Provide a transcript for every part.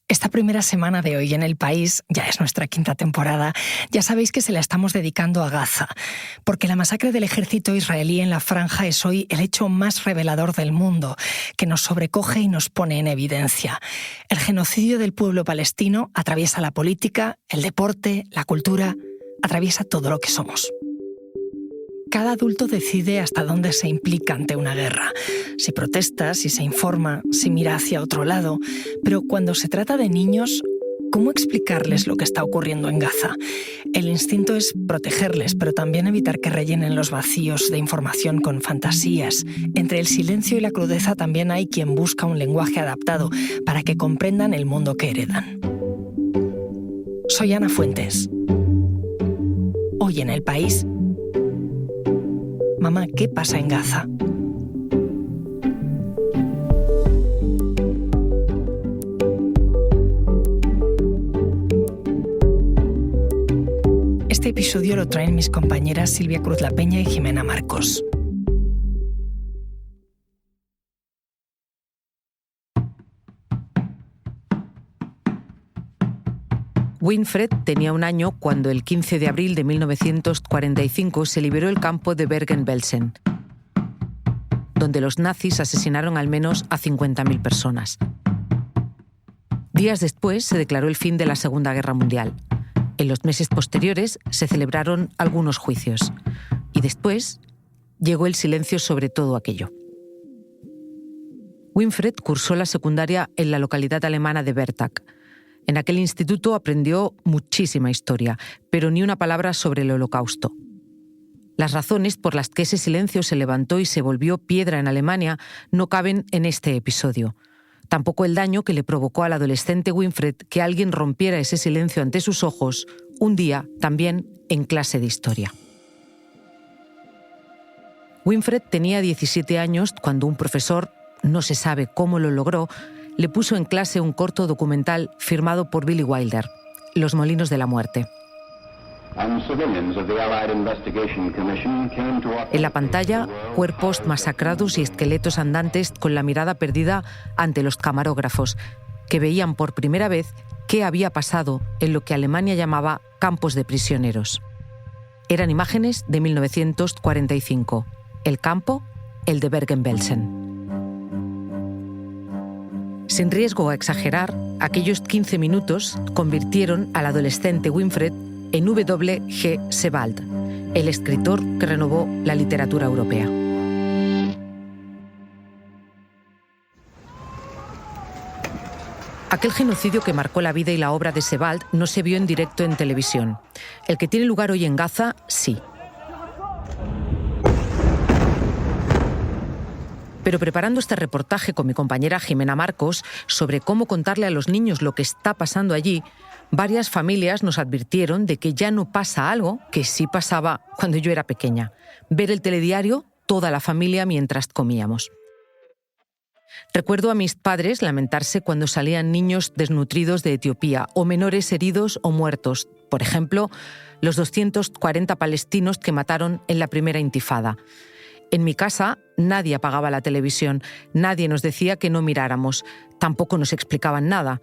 Esta primera semana de Hoy en el País, ya es nuestra quinta temporada, ya sabéis que se la estamos dedicando a Gaza, porque la masacre del ejército israelí en la franja es hoy el hecho más revelador del mundo, que nos sobrecoge y nos pone en evidencia. El genocidio del pueblo palestino atraviesa la política, el deporte, la cultura, atraviesa todo lo que somos. Cada adulto decide hasta dónde se implica ante una guerra, si protesta, si se informa, si mira hacia otro lado. Pero cuando se trata de niños, ¿cómo explicarles lo que está ocurriendo en Gaza? El instinto es protegerles, pero también evitar que rellenen los vacíos de información con fantasías. Entre el silencio y la crudeza también hay quien busca un lenguaje adaptado para que comprendan el mundo que heredan. Soy Ana Fuentes. Hoy en El País. Mamá, ¿qué pasa en Gaza? Este episodio lo traen mis compañeras Silvia Cruz La Peña y Jimena Marcos. Winfred tenía un año cuando el 15 de abril de 1945 se liberó el campo de Bergen-Belsen, donde los nazis asesinaron al menos a 50.000 personas. Días después se declaró el fin de la Segunda Guerra Mundial. En los meses posteriores se celebraron algunos juicios y después llegó el silencio sobre todo aquello. Winfred cursó la secundaria en la localidad alemana de Bertag. En aquel instituto aprendió muchísima historia, pero ni una palabra sobre el Holocausto. Las razones por las que ese silencio se levantó y se volvió piedra en Alemania no caben en este episodio. Tampoco el daño que le provocó al adolescente Winfred que alguien rompiera ese silencio ante sus ojos, un día también en clase de historia. Winfred tenía 17 años cuando un profesor, no se sabe cómo lo logró, le puso en clase un corto documental firmado por Billy Wilder, Los Molinos de la Muerte. En la pantalla, cuerpos masacrados y esqueletos andantes con la mirada perdida ante los camarógrafos, que veían por primera vez qué había pasado en lo que Alemania llamaba campos de prisioneros. Eran imágenes de 1945. El campo, el de Bergen-Belsen. Sin riesgo a exagerar, aquellos 15 minutos convirtieron al adolescente Winfred en W.G. Sebald, el escritor que renovó la literatura europea. Aquel genocidio que marcó la vida y la obra de Sebald no se vio en directo en televisión. El que tiene lugar hoy en Gaza, sí. Pero preparando este reportaje con mi compañera Jimena Marcos sobre cómo contarle a los niños lo que está pasando allí, varias familias nos advirtieron de que ya no pasa algo que sí pasaba cuando yo era pequeña: ver el telediario toda la familia mientras comíamos. Recuerdo a mis padres lamentarse cuando salían niños desnutridos de Etiopía o menores heridos o muertos, por ejemplo, los 240 palestinos que mataron en la primera intifada. En mi casa nadie apagaba la televisión, nadie nos decía que no miráramos, tampoco nos explicaban nada.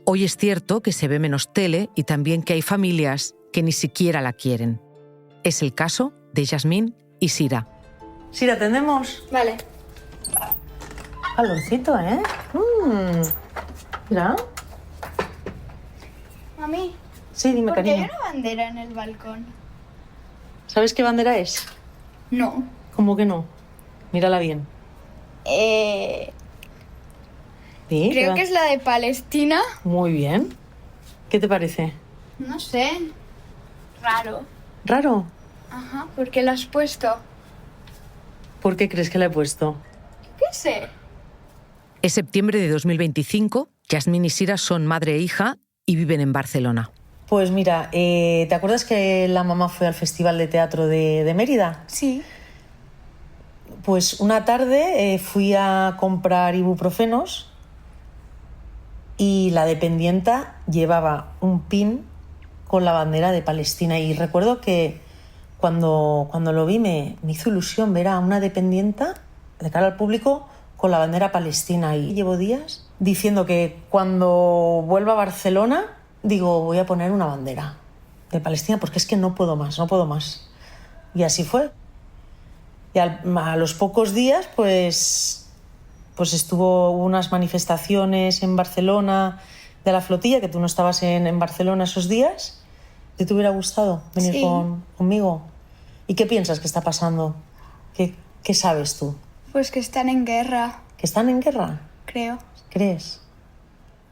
Hoy es cierto que se ve menos tele y también que hay familias que ni siquiera la quieren. Es el caso de Yasmín y Sira. Sira, ¿atendemos? Vale. Calorcito, ¿eh? Mira. Mami, Sí, dime, ¿por qué cariño. hay una bandera en el balcón? ¿Sabes qué bandera es? No. ¿Cómo que no? Mírala bien. ¿Sí? Creo que es la de Palestina. Muy bien. ¿Qué te parece? No sé. Raro. ¿Raro? Ajá, ¿por qué la has puesto? ¿Por qué crees que la he puesto? ¿Qué sé? Es septiembre de 2025, Yasmín y Sira son madre e hija y viven en Barcelona. Pues mira, ¿te acuerdas que la mamá fue al Festival de Teatro de Mérida? Sí. Pues una tarde fui a comprar ibuprofenos y la dependienta llevaba un pin con la bandera de Palestina. Y recuerdo que cuando lo vi me hizo ilusión ver a una dependienta de cara al público con la bandera palestina y llevo días diciendo que cuando vuelva a Barcelona, digo, voy a poner una bandera de Palestina porque es que no puedo más. Y así fue. Y a los pocos días, pues hubo unas manifestaciones en Barcelona de la flotilla, que tú no estabas en Barcelona esos días. ¿Te hubiera gustado venir Sí. conmigo? ¿Y qué piensas que está pasando? ¿Qué sabes tú? Pues que están en guerra, ¿Que están en guerra? creo. ¿Crees?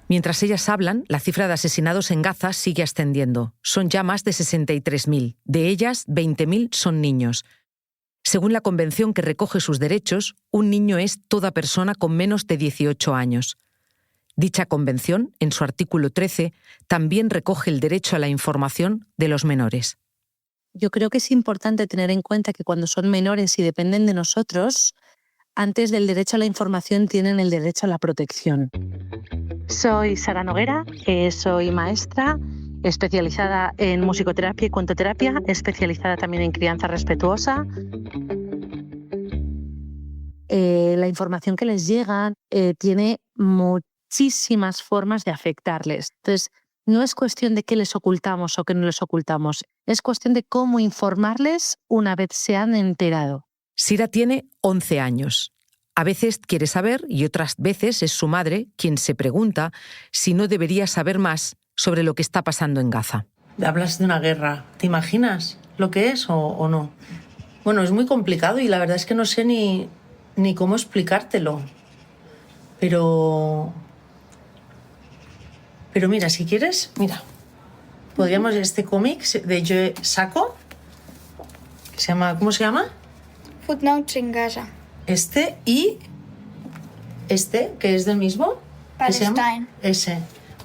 Mientras ellas hablan, la cifra de asesinados en Gaza sigue ascendiendo. Son ya más de 63.000. De ellas, 20.000 son niños. Según la convención que recoge sus derechos, un niño es toda persona con menos de 18 años. Dicha convención, en su artículo 13, también recoge el derecho a la información de los menores. Yo creo que es importante tener en cuenta que cuando son menores y dependen de nosotros, antes del derecho a la información tienen el derecho a la protección. Soy Sara Noguera, soy maestra, especializada en musicoterapia y cuentoterapia, especializada también en crianza respetuosa. La información que les llega tiene muchísimas formas de afectarles. Entonces, no es cuestión de qué les ocultamos o qué no les ocultamos, es cuestión de cómo informarles una vez se han enterado. Sira tiene 11 años. A veces quiere saber y otras veces es su madre quien se pregunta si no debería saber más sobre lo que está pasando en Gaza. Hablas de una guerra. ¿Te imaginas lo que es o no? Bueno, es muy complicado y la verdad es que no sé ni cómo explicártelo. Pero mira, si quieres, podríamos este cómic de Joe Sacco, que se llama, ¿cómo se llama? Footnotes en Gaza. Este y este, que es del mismo. ¿Qué se llama? Palestine. Ese.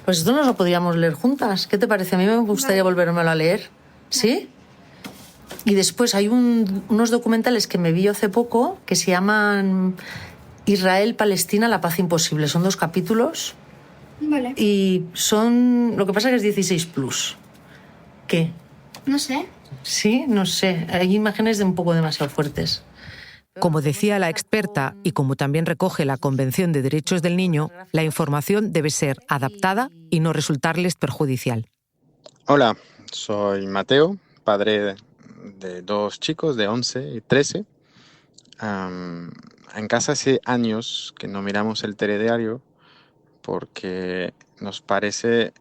Pues esto nos lo podríamos leer juntas. ¿Qué te parece? A mí me gustaría volvérmelo a leer. ¿Sí? Y después hay unos documentales que me vi hace poco que se llaman Israel, Palestina, la paz imposible. Son 2 capítulos Vale. y son... Lo que pasa es que es 16+. ¿Qué? No sé. Sí, no sé. Hay imágenes de un poco demasiado fuertes. Como decía la experta y como también recoge la Convención de Derechos del Niño, la información debe ser adaptada y no resultarles perjudicial. Hola, soy Mateo, padre de 2 chicos de 11 y 13. En casa hace años que no miramos el telediario porque nos parece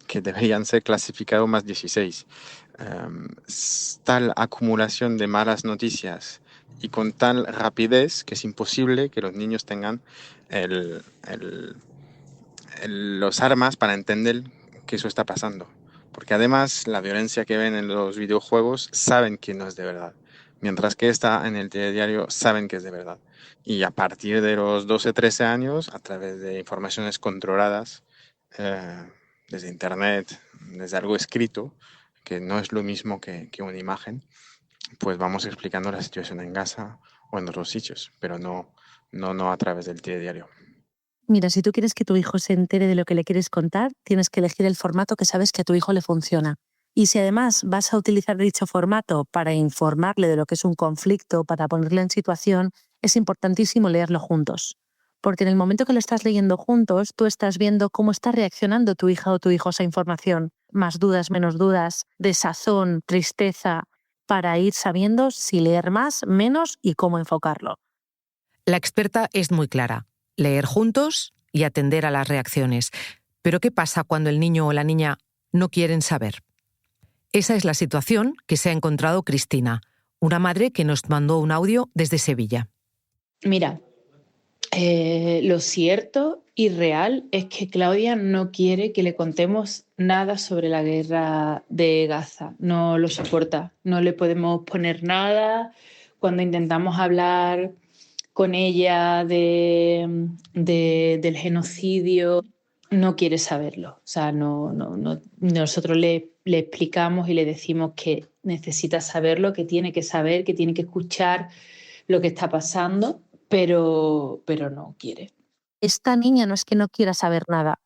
que deberían ser clasificados más 16. Tal acumulación de malas noticias y con tal rapidez que es imposible que los niños tengan los armas para entender que eso está pasando. Porque además la violencia que ven en los videojuegos saben que no es de verdad. Mientras que está en el telediario saben que es de verdad. Y a partir de los 12-13 años, a través de informaciones controladas, desde internet, desde algo escrito, que no es lo mismo que una imagen, pues vamos explicando la situación en Gaza o en otros sitios, pero no a través del telediario. Mira, si tú quieres que tu hijo se entere de lo que le quieres contar, tienes que elegir el formato que sabes que a tu hijo le funciona. Y si además vas a utilizar dicho formato para informarle de lo que es un conflicto, para ponerle en situación, es importantísimo leerlo juntos. Porque en el momento que lo estás leyendo juntos, tú estás viendo cómo está reaccionando tu hija o tu hijo a esa información. Más dudas, menos dudas, desazón, tristeza, para ir sabiendo si leer más, menos y cómo enfocarlo. La experta es muy clara. Leer juntos y atender a las reacciones. Pero ¿qué pasa cuando el niño o la niña no quieren saber? Esa es la situación que se ha encontrado Cristina, una madre que nos mandó un audio desde Sevilla. Mira, lo cierto y real es que Claudia no quiere que le contemos nada sobre la guerra de Gaza. No lo soporta, no le podemos poner nada. Cuando intentamos hablar con ella del genocidio, no quiere saberlo. O sea, nosotros le explicamos y le decimos que necesita saberlo, que tiene que saber, que tiene que escuchar lo que está pasando, pero no quiere. Esta niña no es que no quiera saber nada,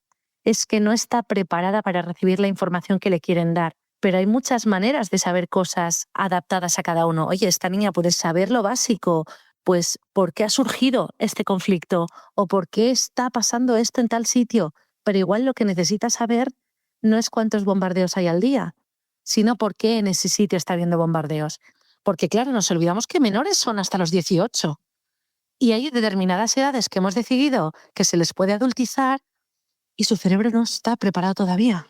es que no está preparada para recibir la información que le quieren dar. Pero hay muchas maneras de saber cosas adaptadas a cada uno. Oye, esta niña puede saber lo básico, pues ¿por qué ha surgido este conflicto? ¿O por qué está pasando esto en tal sitio? Pero igual lo que necesitas saber no es cuántos bombardeos hay al día, sino por qué en ese sitio está habiendo bombardeos. Porque claro, nos olvidamos que menores son hasta los 18. Y hay determinadas edades que hemos decidido que se les puede adultizar y su cerebro no está preparado todavía.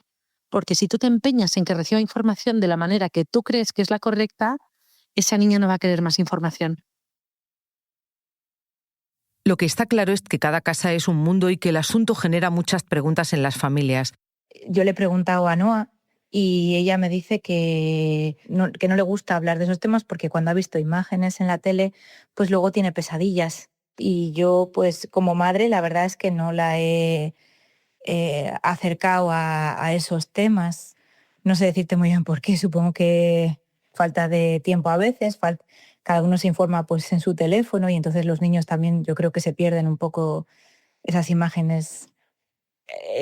Porque si tú te empeñas en que reciba información de la manera que tú crees que es la correcta, esa niña no va a querer más información. Lo que está claro es que cada casa es un mundo y que el asunto genera muchas preguntas en las familias. Yo le he preguntado a Noa y ella me dice que no le gusta hablar de esos temas porque cuando ha visto imágenes en la tele, pues luego tiene pesadillas. Y yo, pues como madre, la verdad es que no la he acercado a esos temas. No sé decirte muy bien por qué, supongo que falta de tiempo a veces, cada uno se informa pues en su teléfono y entonces los niños también yo creo que se pierden un poco esas imágenes,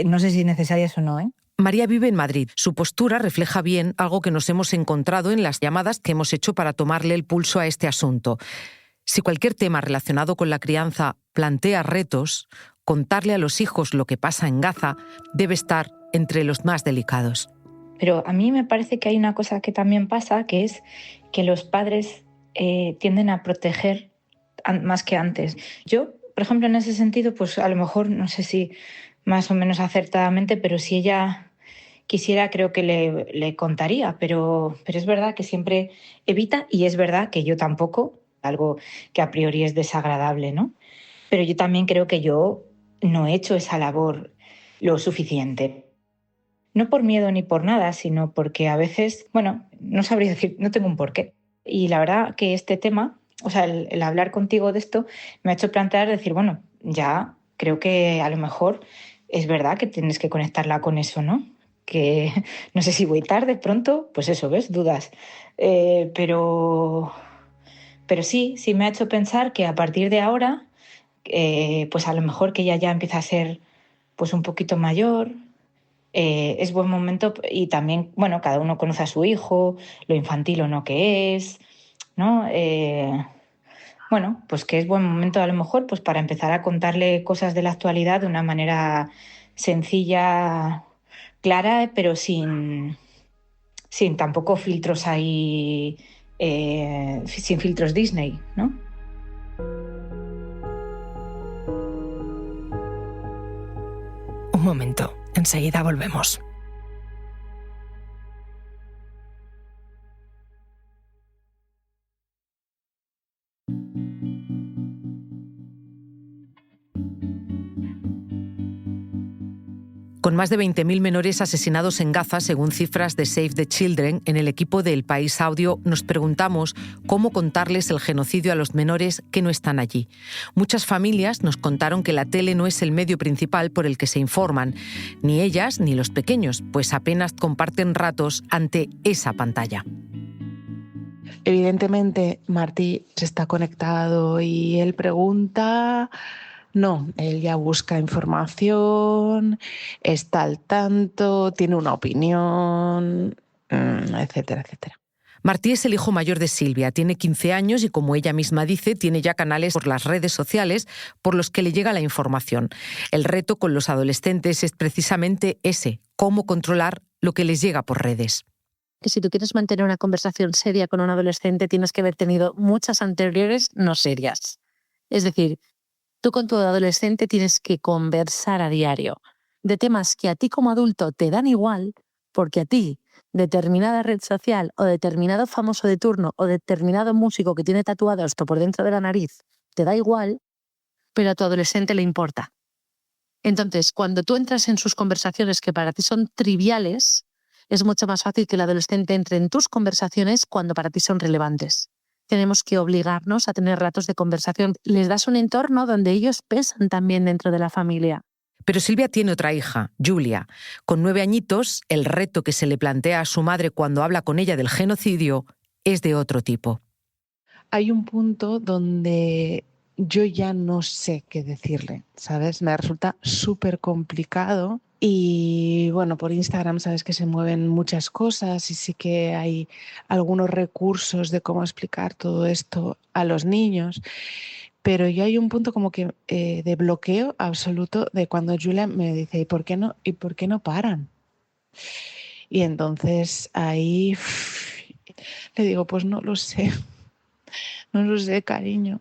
no sé si necesarias o no, ¿eh? María vive en Madrid. Su postura refleja bien algo que nos hemos encontrado en las llamadas que hemos hecho para tomarle el pulso a este asunto. Si cualquier tema relacionado con la crianza plantea retos, contarle a los hijos lo que pasa en Gaza debe estar entre los más delicados. Pero a mí me parece que hay una cosa que también pasa, que es que los padres tienden a proteger más que antes. Yo, por ejemplo, en ese sentido, pues a lo mejor, no sé si más o menos acertadamente, pero si ella quisiera, creo que le contaría, pero es verdad que siempre evita, y es verdad que yo tampoco, algo que a priori es desagradable, ¿no? Pero yo también creo que yo no he hecho esa labor lo suficiente. No por miedo ni por nada, sino porque a veces, bueno, no sabría decir, no tengo un porqué. Y la verdad que este tema, o sea, el hablar contigo de esto me ha hecho plantear, decir, bueno, ya creo que a lo mejor es verdad que tienes que conectarla con eso, ¿no? Que no sé si voy tarde, pronto, pues eso, ¿ves? Dudas. Pero sí me ha hecho pensar que a partir de ahora, pues a lo mejor que ella ya empieza a ser pues un poquito mayor, es buen momento y también, bueno, cada uno conoce a su hijo, lo infantil o no que es, ¿no? Bueno, pues que es buen momento a lo mejor pues para empezar a contarle cosas de la actualidad de una manera sencilla, clara, pero sin tampoco filtros ahí, sin filtros Disney, ¿no? Un momento, enseguida volvemos. Con más de 20.000 menores asesinados en Gaza, según cifras de Save the Children, en el equipo de El País Audio nos preguntamos cómo contarles el genocidio a los menores que no están allí. Muchas familias nos contaron que la tele no es el medio principal por el que se informan, ni ellas ni los pequeños, pues apenas comparten ratos ante esa pantalla. Evidentemente, Martí está conectado y él pregunta. No, él ya busca información, está al tanto, tiene una opinión, etcétera, etcétera. Martí es el hijo mayor de Silvia, tiene 15 años y, como ella misma dice, tiene ya canales por las redes sociales por los que le llega la información. El reto con los adolescentes es precisamente ese, cómo controlar lo que les llega por redes. Que si tú quieres mantener una conversación seria con un adolescente, tienes que haber tenido muchas anteriores no serias. Es decir, tú con tu adolescente tienes que conversar a diario de temas que a ti como adulto te dan igual, porque a ti determinada red social o determinado famoso de turno o determinado músico que tiene tatuado esto por dentro de la nariz te da igual, pero a tu adolescente le importa. Entonces, cuando tú entras en sus conversaciones que para ti son triviales, es mucho más fácil que el adolescente entre en tus conversaciones cuando para ti son relevantes. Tenemos que obligarnos a tener ratos de conversación. Les das un entorno donde ellos pesan también dentro de la familia. Pero Silvia tiene otra hija, Julia. Con 9 añitos, el reto que se le plantea a su madre cuando habla con ella del genocidio es de otro tipo. Hay un punto donde yo ya no sé qué decirle, ¿sabes? Me resulta súper complicado Y bueno, por Instagram sabes que se mueven muchas cosas y sí que hay algunos recursos de cómo explicar todo esto a los niños. Pero yo hay un punto como que de bloqueo absoluto de cuando Julia me dice, ¿y por qué no paran? Y entonces ahí le digo, pues no lo sé, no lo sé, cariño.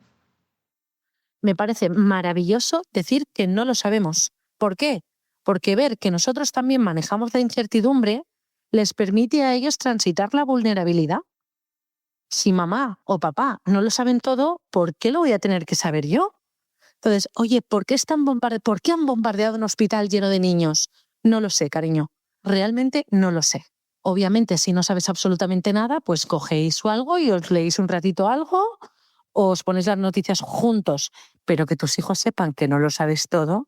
Me parece maravilloso decir que no lo sabemos. ¿Por qué? Porque ver que nosotros también manejamos la incertidumbre les permite a ellos transitar la vulnerabilidad. Si mamá o papá no lo saben todo, ¿por qué lo voy a tener que saber yo? Entonces, oye, ¿por qué han bombardeado un hospital lleno de niños? No lo sé, cariño. Realmente no lo sé. Obviamente, si no sabes absolutamente nada, pues cogéis o algo y os leéis un ratito algo o os ponéis las noticias juntos. Pero que tus hijos sepan que no lo sabes todo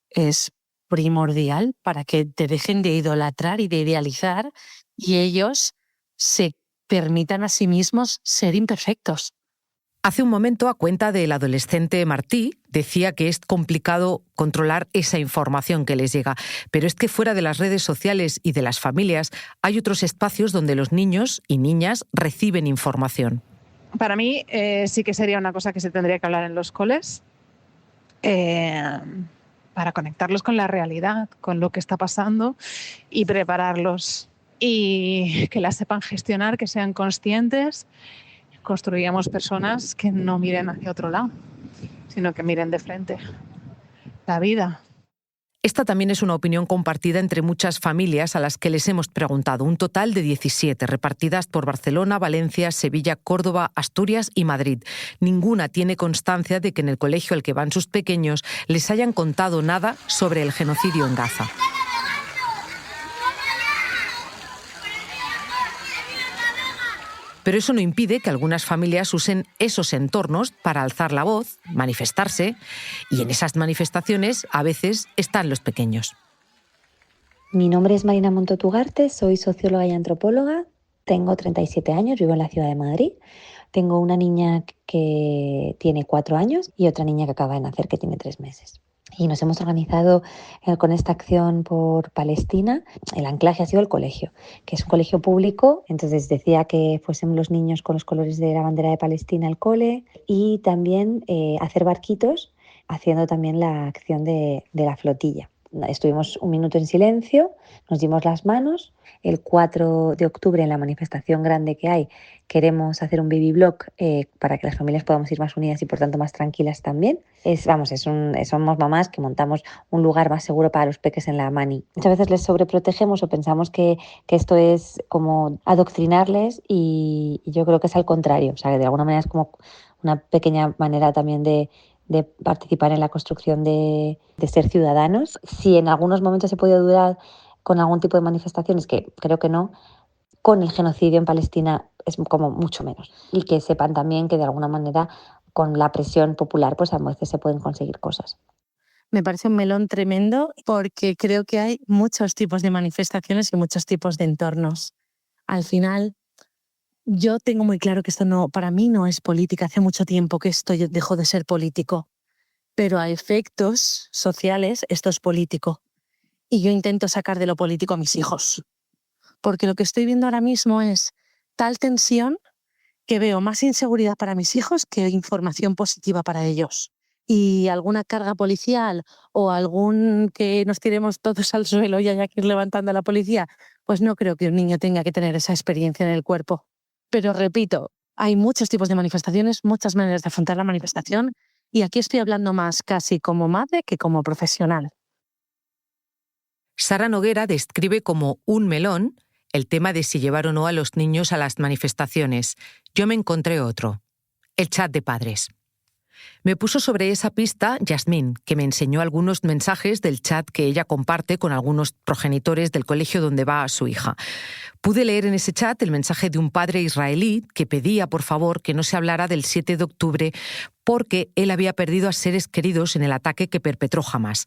es primordial para que te dejen de idolatrar y de idealizar y ellos se permitan a sí mismos ser imperfectos. Hace un momento, a cuenta del adolescente Martí, decía que es complicado controlar esa información que les llega. Pero es que fuera de las redes sociales y de las familias hay otros espacios donde los niños y niñas reciben información. Para mí sí que sería una cosa que se tendría que hablar en los coles para conectarlos con la realidad, con lo que está pasando y prepararlos. Y que la sepan gestionar, que sean conscientes. Construyamos personas que no miren hacia otro lado, sino que miren de frente la vida. Esta también es una opinión compartida entre muchas familias a las que les hemos preguntado, un total de 17, repartidas por Barcelona, Valencia, Sevilla, Córdoba, Asturias y Madrid. Ninguna tiene constancia de que en el colegio al que van sus pequeños les hayan contado nada sobre el genocidio en Gaza. Pero eso no impide que algunas familias usen esos entornos para alzar la voz, manifestarse, y en esas manifestaciones a veces están los pequeños. Mi nombre es Marina Montotugarte, soy socióloga y antropóloga, tengo 37 años, vivo en la ciudad de Madrid. Tengo una niña que tiene 4 años y otra niña que acaba de nacer que tiene 3 meses. Y nos hemos organizado con esta acción por Palestina. El anclaje ha sido el colegio, que es un colegio público. Entonces decía que fuesen los niños con los colores de la bandera de Palestina al cole y también hacer barquitos, haciendo también la acción de la flotilla. Estuvimos un minuto en silencio, nos dimos las manos. El 4 de octubre, en la manifestación grande que hay, queremos hacer un baby blog para que las familias podamos ir más unidas y por tanto más tranquilas también. Somos mamás que montamos un lugar más seguro para los peques en la mani. Muchas veces les sobreprotegemos o pensamos que esto es como adoctrinarles y yo creo que es al contrario. O sea, que de alguna manera es como una pequeña manera también de participar en la construcción de ser ciudadanos. Si en algunos momentos se puede dudar con algún tipo de manifestaciones, que creo que no, con el genocidio en Palestina es como mucho menos. Y que sepan también que de alguna manera con la presión popular pues a veces se pueden conseguir cosas. Me parece un melón tremendo porque creo que hay muchos tipos de manifestaciones y muchos tipos de entornos. Al final, yo tengo muy claro que esto para mí no es política. Hace mucho tiempo que esto dejó de ser político. Pero a efectos sociales esto es político. Y yo intento sacar de lo político a mis hijos. Porque lo que estoy viendo ahora mismo es tal tensión que veo más inseguridad para mis hijos que información positiva para ellos. Y alguna carga policial o algún que nos tiremos todos al suelo y haya que ir levantando a la policía, pues no creo que un niño tenga que tener esa experiencia en el cuerpo. Pero repito, hay muchos tipos de manifestaciones, muchas maneras de afrontar la manifestación y aquí estoy hablando más casi como madre que como profesional. Sara Noguera describe como un melón el tema de si llevar o no a los niños a las manifestaciones. Yo me encontré otro, el chat de padres. Me puso sobre esa pista Yasmín, que me enseñó algunos mensajes del chat que ella comparte con algunos progenitores del colegio donde va a su hija. Pude leer en ese chat el mensaje de un padre israelí que pedía, por favor, que no se hablara del 7 de octubre porque él había perdido a seres queridos en el ataque que perpetró Hamás.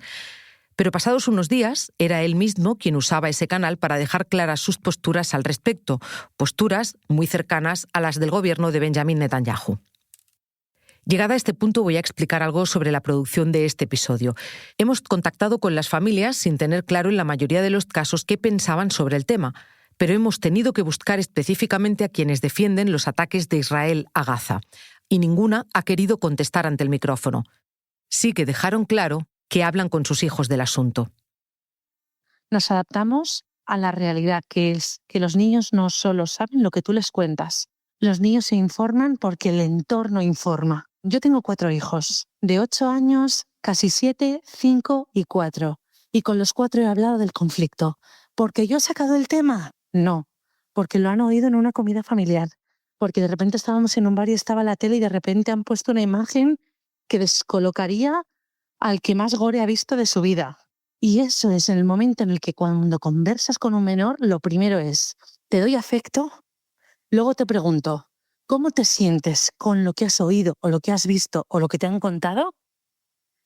Pero pasados unos días, era él mismo quien usaba ese canal para dejar claras sus posturas al respecto, posturas muy cercanas a las del gobierno de Benjamín Netanyahu. Llegada a este punto voy a explicar algo sobre la producción de este episodio. Hemos contactado con las familias sin tener claro en la mayoría de los casos qué pensaban sobre el tema, pero hemos tenido que buscar específicamente a quienes defienden los ataques de Israel a Gaza, y ninguna ha querido contestar ante el micrófono. Sí que dejaron claro que hablan con sus hijos del asunto. Nos adaptamos a la realidad, que es que los niños no solo saben lo que tú les cuentas, los niños se informan porque el entorno informa. Yo tengo 4 hijos, de 8 años, casi 7, 5 y 4. Y con los 4 he hablado del conflicto. ¿Porque yo he sacado el tema? No, porque lo han oído en una comida familiar. Porque de repente estábamos en un bar y estaba la tele y de repente han puesto una imagen que descolocaría al que más gore ha visto de su vida. Y eso es el momento en el que cuando conversas con un menor, lo primero es, ¿te doy afecto? Luego te pregunto, ¿cómo te sientes con lo que has oído o lo que has visto o lo que te han contado?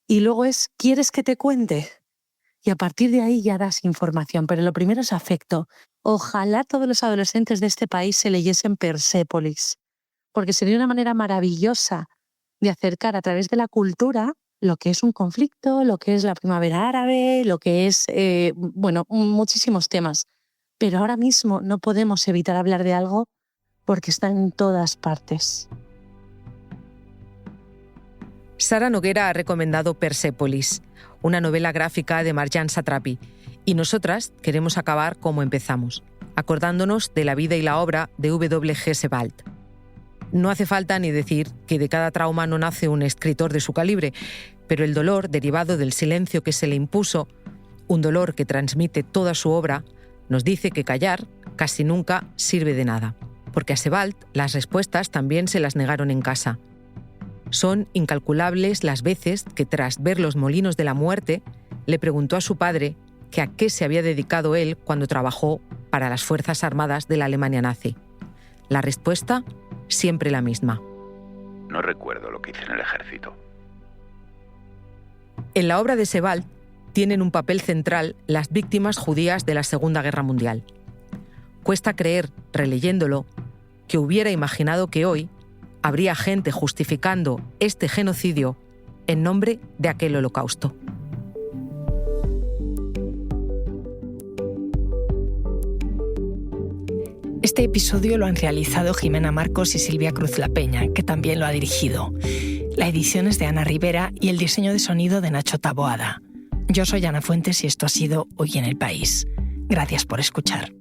Y luego es, ¿quieres que te cuente? Y a partir de ahí ya das información, pero lo primero es afecto. Ojalá todos los adolescentes de este país se leyesen Persépolis, porque sería una manera maravillosa de acercar a través de la cultura lo que es un conflicto, lo que es la primavera árabe, lo que es, muchísimos temas. Pero ahora mismo no podemos evitar hablar de algo porque está en todas partes. Sara Noguera ha recomendado Persépolis, una novela gráfica de Marjane Satrapi, y nosotras queremos acabar como empezamos, acordándonos de la vida y la obra de W.G. Sebald. No hace falta ni decir que de cada trauma no nace un escritor de su calibre, pero el dolor derivado del silencio que se le impuso, un dolor que transmite toda su obra, nos dice que callar casi nunca sirve de nada, porque a Sebald las respuestas también se las negaron en casa. Son incalculables las veces que tras ver Los molinos de la muerte, le preguntó a su padre que a qué se había dedicado él cuando trabajó para las Fuerzas Armadas de la Alemania nazi. La respuesta, siempre la misma. No recuerdo lo que hice en el ejército. En la obra de Sebald tienen un papel central las víctimas judías de la Segunda Guerra Mundial. Cuesta creer, releyéndolo, que hubiera imaginado que hoy habría gente justificando este genocidio en nombre de aquel holocausto. Este episodio lo han realizado Jimena Marcos y Silvia Cruz La Peña, que también lo ha dirigido. La edición es de Ana Rivera y el diseño de sonido de Nacho Taboada. Yo soy Ana Fuentes y esto ha sido Hoy en el País. Gracias por escuchar.